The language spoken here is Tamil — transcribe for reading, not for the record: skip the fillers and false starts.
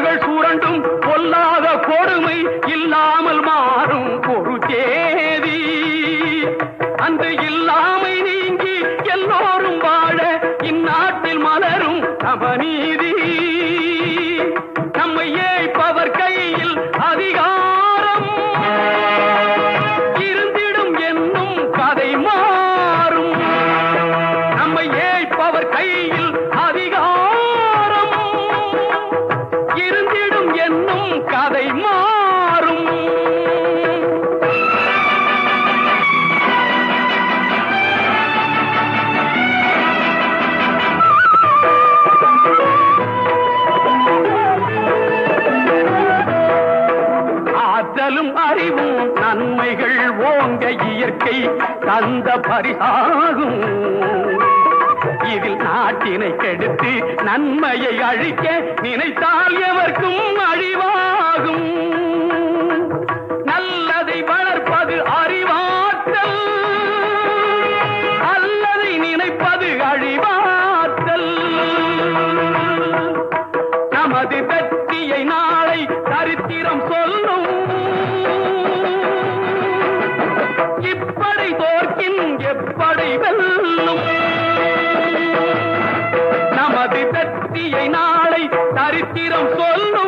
புகழ் சுரண்டும் பொல்லாத கொடுமை இல்லாமல் மாறும் ஒரு தேதி. அந்த இல்லாமை நீங்கி எல்லோரும் வாழ இந்நாட்டில் மலரும் சமநீதி. நம்மை ஏய்ப்பவர் கையில் அதிகாரம் இருந்திடும் என்னும் கதை மாறும். நம்மை ஏய்ப்பவர் கையில் அதிகாரம் இருந்திடும் என்னும் கதை மாறும். ஆற்றலும் அறிவும் நன்மைகள் ஓங்க இயற்கை தந்த பரிசாகும். இதில் நாட்டினை கெடுத்து நன்மையை அழிக்க நினைத்தால் எவர்க்கும் அழிவாகும். நல்லதை வளர்ப்பது அறிவாற்றல், அல்லதை நினைப்பது அழிவாற்றல். நமது வெற்றியை நாளை சரித்திரம் சொல்லும். இப்படை தோற்கின் எப்படை வெல்லும். நமது வெற்றியை நாளை சரித்திரம் சொல்லும்.